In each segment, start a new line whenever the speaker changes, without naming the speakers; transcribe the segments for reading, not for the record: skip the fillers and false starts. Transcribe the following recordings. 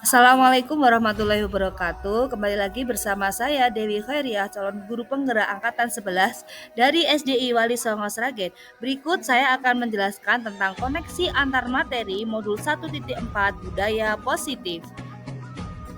Assalamualaikum warahmatullahi wabarakatuh. Kembali lagi bersama saya Dewi Khairiah, calon guru penggerak angkatan 11 dari SDI Wali Songo Sragen. Berikut saya akan menjelaskan tentang koneksi antar materi modul 1.4 budaya positif.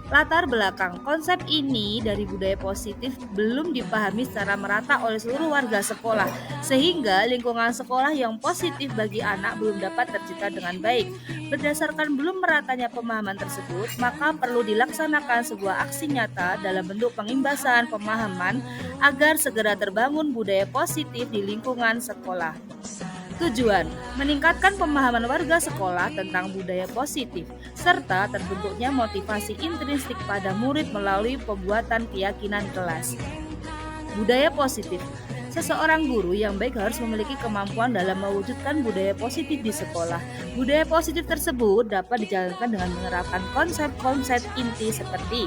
Latar belakang konsep ini dari budaya positif belum dipahami secara merata oleh seluruh warga sekolah, sehingga lingkungan sekolah yang positif bagi anak belum dapat tercipta dengan baik. Berdasarkan belum meratanya pemahaman tersebut, maka perlu dilaksanakan sebuah aksi nyata dalam bentuk pengimbasan pemahaman agar segera terbangun budaya positif di lingkungan sekolah. Tujuan: meningkatkan pemahaman warga sekolah tentang budaya positif, serta terbentuknya motivasi intrinsik pada murid melalui pembuatan keyakinan kelas. Budaya positif. Seseorang guru yang baik harus memiliki kemampuan dalam mewujudkan budaya positif di sekolah. Budaya positif tersebut dapat dijalankan dengan menerapkan konsep-konsep inti seperti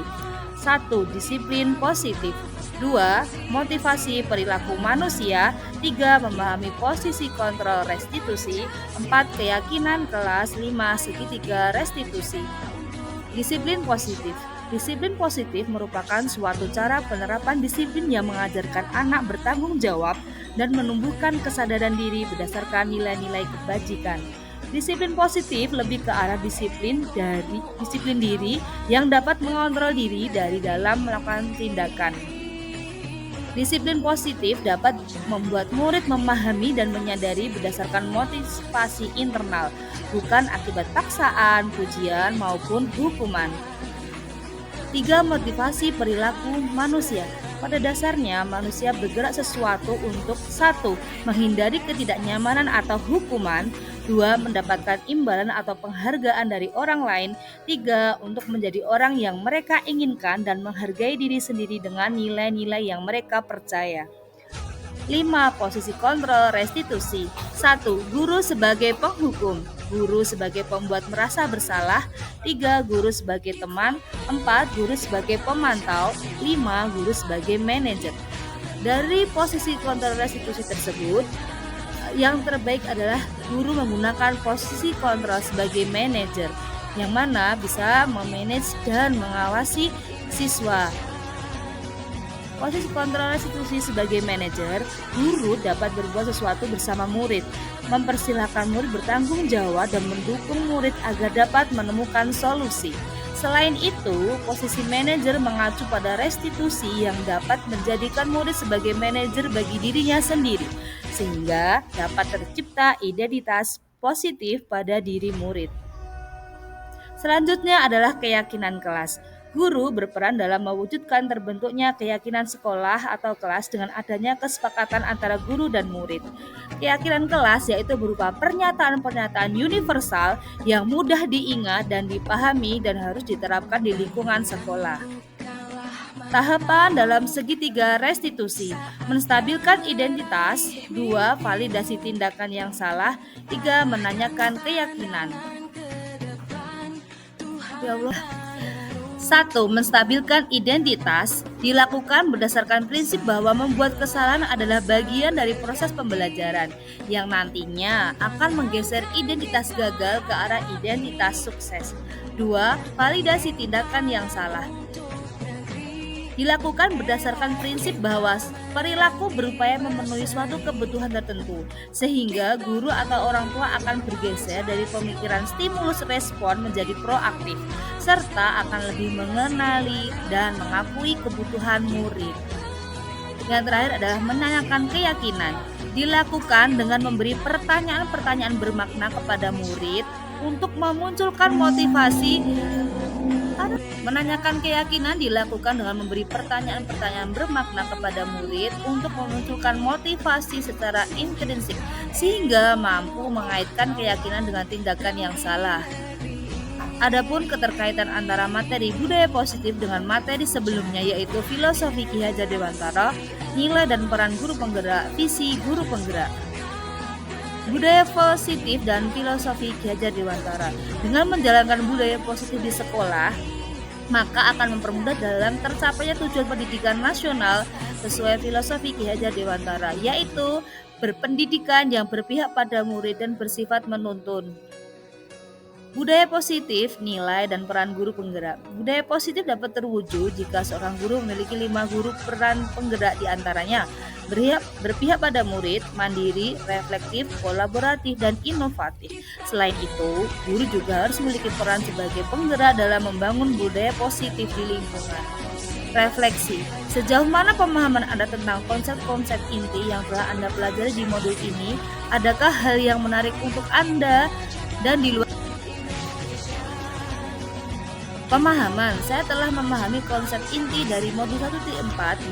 1. Disiplin positif. 2. Motivasi perilaku manusia. 3. Memahami posisi kontrol restitusi. 4. Keyakinan kelas. 5. Segitiga restitusi. Disiplin positif. Disiplin positif merupakan suatu cara penerapan disiplin yang mengajarkan anak bertanggung jawab dan menumbuhkan kesadaran diri berdasarkan nilai-nilai kebajikan. Disiplin positif lebih ke arah disiplin diri yang dapat mengontrol diri dari dalam melakukan tindakan. Disiplin positif dapat membuat murid memahami dan menyadari berdasarkan motivasi internal, bukan akibat paksaan, pujian, maupun hukuman. 3. Motivasi perilaku manusia. Pada dasarnya, manusia bergerak sesuatu untuk 1. Menghindari ketidaknyamanan atau hukuman. 2. Mendapatkan imbalan atau penghargaan dari orang lain. 3. Untuk menjadi orang yang mereka inginkan dan menghargai diri sendiri dengan nilai-nilai yang mereka percaya. 5. Posisi kontrol restitusi. 1. Guru sebagai penghukum. Guru sebagai pembuat merasa bersalah. 3. Guru sebagai teman. 4. Guru sebagai pemantau. 5. Guru sebagai manajer. Dari posisi kontrol restitusi tersebut, yang terbaik adalah guru menggunakan posisi kontrol sebagai manajer, yang mana bisa memanage dan mengawasi siswa. Posisi kontrol restitusi sebagai manajer, guru dapat berbuat sesuatu bersama murid, mempersilahkan murid bertanggung jawab dan mendukung murid agar dapat menemukan solusi. Selain itu, posisi manajer mengacu pada restitusi yang dapat menjadikan murid sebagai manajer bagi dirinya sendiri, sehingga dapat tercipta identitas positif pada diri murid. Selanjutnya adalah keyakinan kelas. Guru berperan dalam mewujudkan terbentuknya keyakinan sekolah atau kelas dengan adanya kesepakatan antara guru dan murid. Keyakinan kelas yaitu berupa pernyataan-pernyataan universal yang mudah diingat dan dipahami dan harus diterapkan di lingkungan sekolah. Tahapan dalam segitiga restitusi: menstabilkan identitas. 2. Validasi tindakan yang salah. 3. Menanyakan keyakinan. Ya Allah. 1. Menstabilkan identitas dilakukan berdasarkan prinsip bahwa membuat kesalahan adalah bagian dari proses pembelajaran yang nantinya akan menggeser identitas gagal ke arah identitas sukses. 2. Validasi tindakan yang salah dilakukan berdasarkan prinsip bahwa perilaku berupaya memenuhi suatu kebutuhan tertentu, sehingga guru atau orang tua akan bergeser dari pemikiran stimulus respon menjadi proaktif, serta akan lebih mengenali dan mengakui kebutuhan murid. Yang terakhir adalah menanyakan keyakinan, dilakukan dengan memberi pertanyaan-pertanyaan bermakna kepada murid untuk memunculkan motivasi. Menanyakan keyakinan dilakukan dengan memberi pertanyaan-pertanyaan bermakna kepada murid untuk memunculkan motivasi secara intrinsik sehingga mampu mengaitkan keyakinan dengan tindakan yang salah. Adapun keterkaitan antara materi budaya positif dengan materi sebelumnya yaitu filosofi Ki Hajar Dewantara, nilai dan peran guru penggerak, visi guru penggerak. Budaya positif dan filosofi Ki Hajar Dewantara. Dengan menjalankan budaya positif di sekolah, maka akan mempermudah dalam tercapainya tujuan pendidikan nasional sesuai filosofi Ki Hajar Dewantara, yaitu berpendidikan yang berpihak pada murid dan bersifat menuntun. Budaya positif, nilai dan peran guru penggerak. Budaya positif dapat terwujud jika seorang guru memiliki 5 guru peran penggerak diantaranya berpihak pada murid, mandiri, reflektif, kolaboratif, dan inovatif. Selain itu, guru juga harus memiliki peran sebagai penggerak dalam membangun budaya positif di lingkungan. Refleksi, sejauh mana pemahaman Anda tentang konsep-konsep inti yang telah Anda pelajari di modul ini? Adakah hal yang menarik untuk Anda dan di luar pemahaman? Saya telah memahami konsep inti dari modul 1.4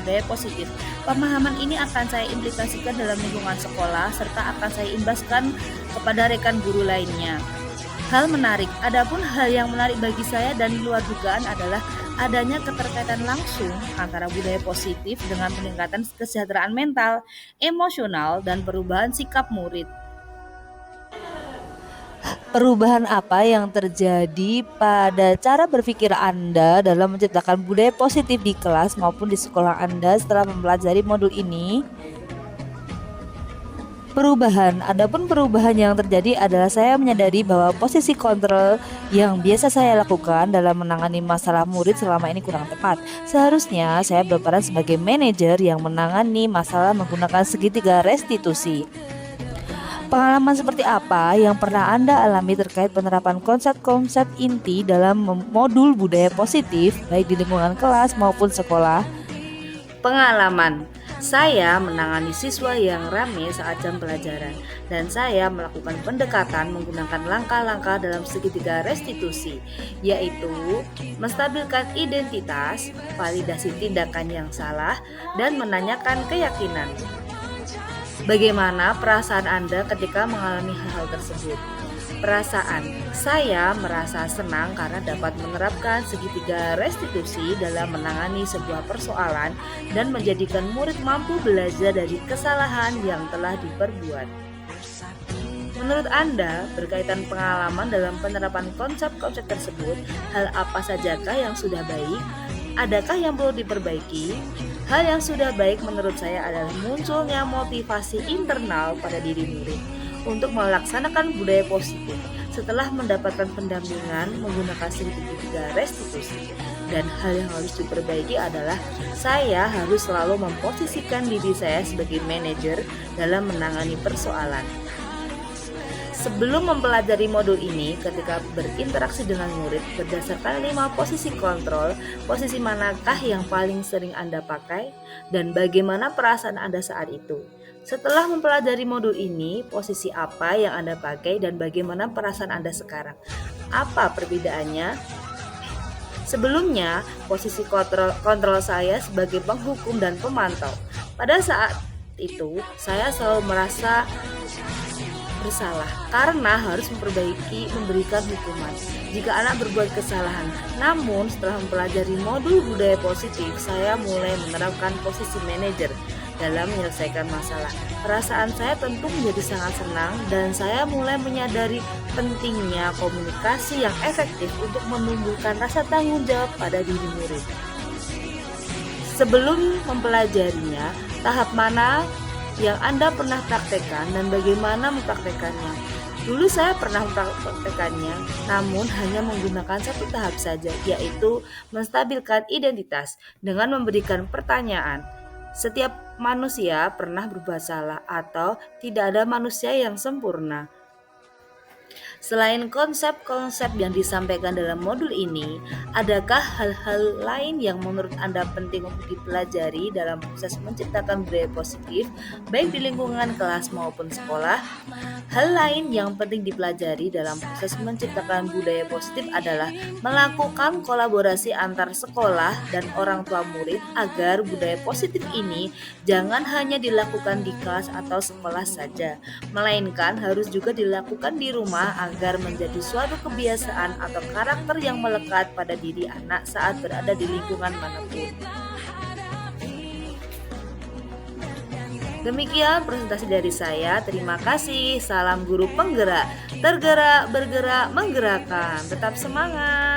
budaya positif. Pemahaman ini akan saya implikasikan dalam lingkungan sekolah serta akan saya imbaskan kepada rekan guru lainnya. Hal menarik, adapun hal yang menarik bagi saya dan di luar dugaan adalah adanya keterkaitan langsung antara budaya positif dengan peningkatan kesejahteraan mental, emosional, dan perubahan sikap murid. Perubahan apa yang terjadi pada cara berpikir Anda dalam menciptakan budaya positif di kelas maupun di sekolah Anda setelah mempelajari modul ini? Adapun perubahan yang terjadi adalah saya menyadari bahwa posisi kontrol yang biasa saya lakukan dalam menangani masalah murid selama ini kurang tepat. Seharusnya saya berperan sebagai manajer yang menangani masalah menggunakan segitiga restitusi. Pengalaman seperti apa yang pernah Anda alami terkait penerapan konsep-konsep inti dalam modul budaya positif baik di lingkungan kelas maupun sekolah? Pengalaman, saya menangani siswa yang ramai saat jam pelajaran dan saya melakukan pendekatan menggunakan langkah-langkah dalam segitiga restitusi, yaitu menstabilkan identitas, validasi tindakan yang salah, dan menanyakan keyakinan. Bagaimana perasaan Anda ketika mengalami hal-hal tersebut? Perasaan, saya merasa senang karena dapat menerapkan segitiga restitusi dalam menangani sebuah persoalan dan menjadikan murid mampu belajar dari kesalahan yang telah diperbuat. Menurut Anda, berkaitan pengalaman dalam penerapan konsep-konsep tersebut, hal apa sajakah yang sudah baik? Adakah yang perlu diperbaiki? Hal yang sudah baik menurut saya adalah munculnya motivasi internal pada diri murid untuk melaksanakan budaya positif setelah mendapatkan pendampingan menggunakan segitiga restitusi. Dan hal yang harus diperbaiki adalah saya harus selalu memposisikan diri saya sebagai manajer dalam menangani persoalan. Sebelum mempelajari modul ini, ketika berinteraksi dengan murid berdasarkan 5 posisi kontrol, posisi manakah yang paling sering Anda pakai dan bagaimana perasaan Anda saat itu? Setelah mempelajari modul ini, posisi apa yang Anda pakai dan bagaimana perasaan Anda sekarang? Apa perbedaannya? Sebelumnya, posisi kontrol saya sebagai penghukum dan pemantau. Pada saat itu, saya selalu merasa bersalah karena harus memberikan hukuman jika anak berbuat kesalahan. Namun setelah mempelajari modul budaya positif, saya mulai menerapkan posisi manajer dalam menyelesaikan masalah. Perasaan saya tentu menjadi sangat senang dan saya mulai menyadari pentingnya komunikasi yang efektif untuk menumbuhkan rasa tanggung jawab pada diri murid. Sebelum mempelajarinya, tahap mana yang Anda pernah praktekkan dan bagaimana mempraktekannya? Dulu saya pernah mempraktekannya, namun hanya menggunakan satu tahap saja, yaitu menstabilkan identitas dengan memberikan pertanyaan. Setiap manusia pernah berbuat salah atau tidak ada manusia yang sempurna. Selain konsep-konsep yang disampaikan dalam modul ini, adakah hal-hal lain yang menurut Anda penting untuk dipelajari dalam proses menciptakan budaya positif, baik di lingkungan kelas maupun sekolah? Hal lain yang penting dipelajari dalam proses menciptakan budaya positif adalah melakukan kolaborasi antar sekolah dan orang tua murid agar budaya positif ini jangan hanya dilakukan di kelas atau sekolah saja, melainkan harus juga dilakukan di rumah agar menjadi suatu kebiasaan atau karakter yang melekat pada diri anak saat berada di lingkungan manapun. Demikian presentasi dari saya. Terima kasih. Salam guru penggerak. Tergerak, bergerak, menggerakkan. Tetap semangat.